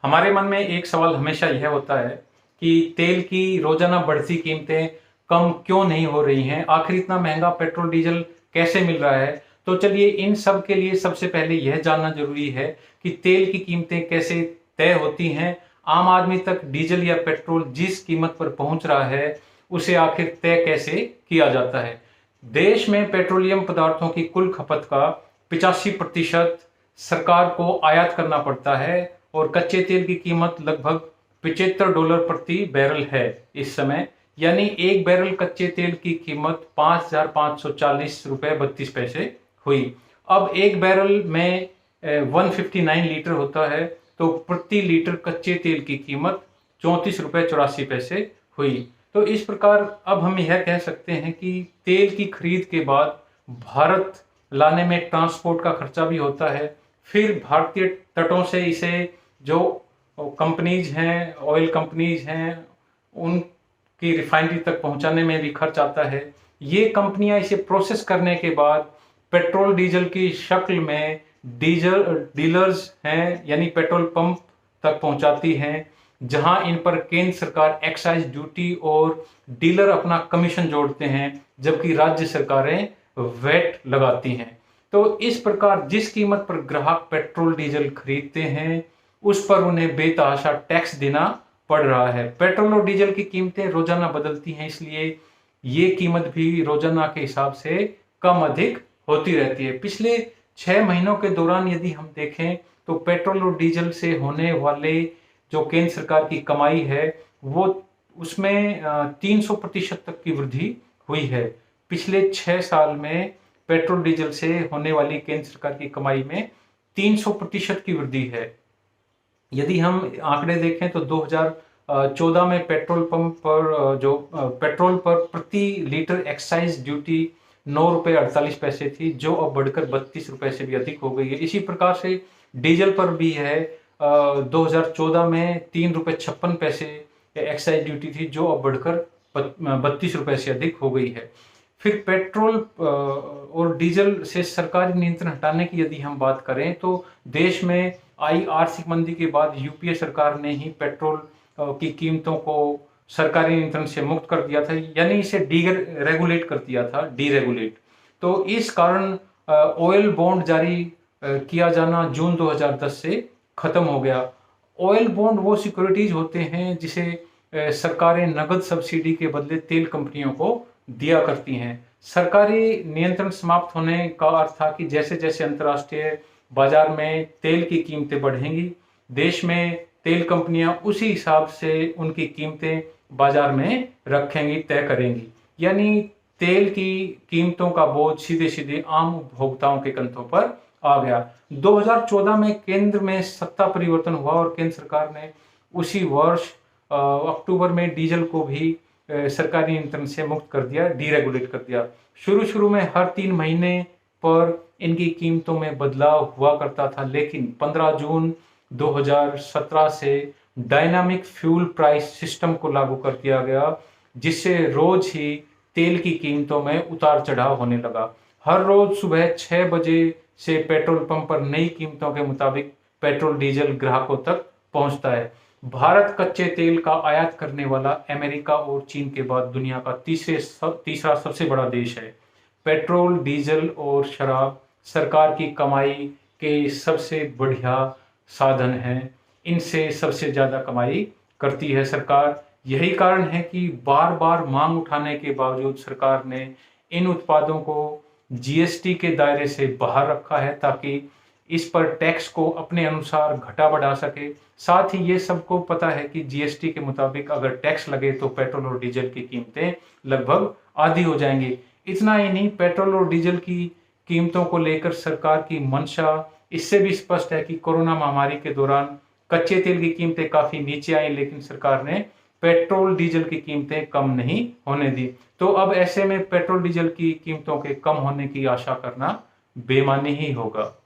हमारे मन में एक सवाल हमेशा यह होता है कि तेल की रोजाना बढ़ती कीमतें कम क्यों नहीं हो रही हैं। आखिर इतना महंगा पेट्रोल डीजल कैसे मिल रहा है। तो चलिए इन सब के लिए सबसे पहले यह जानना जरूरी है कि तेल की कीमतें कैसे तय होती हैं। आम आदमी तक डीजल या पेट्रोल जिस कीमत पर पहुंच रहा है उसे आखिर तय कैसे किया जाता है। देश में पेट्रोलियम पदार्थों की कुल खपत का 85% सरकार को आयात करना पड़ता है और कच्चे तेल की कीमत लगभग $75 प्रति बैरल है इस समय। यानी एक बैरल कच्चे तेल की कीमत ₹5,540.32 हुई। अब एक बैरल में 159 लीटर होता है, तो प्रति लीटर कच्चे तेल की कीमत ₹34.84 हुई। तो इस प्रकार अब हम यह कह सकते हैं कि तेल की खरीद के बाद भारत लाने में ट्रांसपोर्ट का खर्चा भी होता है। फिर भारतीय तटों से इसे जो कंपनीज हैं, ऑयल कंपनीज हैं, उनकी रिफाइनरी तक पहुंचाने में भी खर्च आता है। ये कंपनियां इसे प्रोसेस करने के बाद पेट्रोल डीजल की शक्ल में डीलर्स हैं यानी पेट्रोल पंप तक पहुंचाती हैं, जहां इन पर केंद्र सरकार एक्साइज ड्यूटी और डीलर अपना कमीशन जोड़ते हैं, जबकि राज्य सरकारें वैट लगाती हैं। तो इस प्रकार जिस कीमत पर ग्राहक पेट्रोल डीजल खरीदते हैं उस पर उन्हें बेतहाशा टैक्स देना पड़ रहा है। पेट्रोल और डीजल की कीमतें रोजाना बदलती हैं, इसलिए ये कीमत भी रोजाना के हिसाब से कम अधिक होती रहती है। पिछले 6 महीनों के दौरान यदि हम देखें तो पेट्रोल और डीजल से होने वाले जो केंद्र सरकार की कमाई है वो उसमें 300% तक की वृद्धि हुई है। पिछले 6 साल में पेट्रोल डीजल से होने वाली केंद्र सरकार की कमाई में 300% की वृद्धि है। यदि हम आंकड़े देखें तो 2014 में पेट्रोल पंप पर जो पेट्रोल पर प्रति लीटर एक्साइज ड्यूटी ₹9.48 थी, जो अब बढ़कर ₹32 से भी अधिक हो गई है। इसी प्रकार से डीजल पर भी है। 2014 में ₹3.56 एक्साइज ड्यूटी थी, जो अब बढ़कर ₹32 से अधिक हो गई है। फिर पेट्रोल और डीजल से सरकारी नियंत्रण हटाने की यदि हम बात करें तो देश में आई आर्थिक मंदी के बाद यूपीए सरकार ने ही पेट्रोल की कीमतों को सरकारी नियंत्रण से मुक्त कर दिया था, यानी इसे रेगुलेट कर दिया था, डीरेगुलेट। तो इस कारण ऑयल बॉन्ड जारी किया जाना जून 2010 से खत्म हो गया। ऑयल बॉन्ड वो सिक्योरिटीज होते हैं जिसे सरकारें नगद सब्सिडी के बदले तेल कंपनियों को दिया करती हैं। सरकारी नियंत्रण समाप्त होने का अर्थ था कि जैसे जैसे अंतर्राष्ट्रीय बाजार में तेल की कीमतें बढ़ेंगी, देश में तेल कंपनियां उसी हिसाब से उनकी कीमतें बाजार में रखेंगी, तय करेंगी। यानी तेल की कीमतों का बोझ सीधे सीधे आम उपभोक्ताओं के कंधों पर आ गया। 2014 में केंद्र में सत्ता परिवर्तन हुआ और केंद्र सरकार ने उसी वर्ष अक्टूबर में डीजल को भी सरकारी नियंत्रण से मुक्त कर दिया, डीरेगुलेट कर दिया। शुरू में हर 3 महीने पर इनकी कीमतों में बदलाव हुआ करता था, लेकिन 15 जून 2017 से डायनामिक फ्यूल प्राइस सिस्टम को लागू कर दिया गया, जिससे रोज ही तेल की कीमतों में उतार चढ़ाव होने लगा। हर रोज सुबह 6 बजे से पेट्रोल पंप पर नई कीमतों के मुताबिक पेट्रोल डीजल ग्राहकों तक पहुंचता है। भारत कच्चे तेल का आयात करने वाला अमेरिका और चीन के बाद दुनिया का तीसरा सबसे बड़ा देश है। पेट्रोल, डीजल और शराब सरकार की कमाई के सबसे बढ़िया साधन हैं। इनसे सबसे ज्यादा कमाई करती है सरकार। यही कारण है कि बार बार मांग उठाने के बावजूद सरकार ने इन उत्पादों को जीएसटी के दायरे से बाहर रखा है, ताकि इस पर टैक्स को अपने अनुसार घटा बढ़ा सके। साथ ही ये सबको पता है कि जीएसटी के मुताबिक अगर टैक्स लगे तो पेट्रोल और डीजल की कीमतें लगभग आधी हो जाएंगी। इतना ही नहीं, पेट्रोल और डीजल की कीमतों को लेकर सरकार की मंशा इससे भी स्पष्ट है कि कोरोना महामारी के दौरान कच्चे तेल की कीमतें काफी नीचे आई, लेकिन सरकार ने पेट्रोल डीजल की कीमतें कम नहीं होने दी। तो अब ऐसे में पेट्रोल डीजल की कीमतों के कम होने की आशा करना बेमानी ही होगा।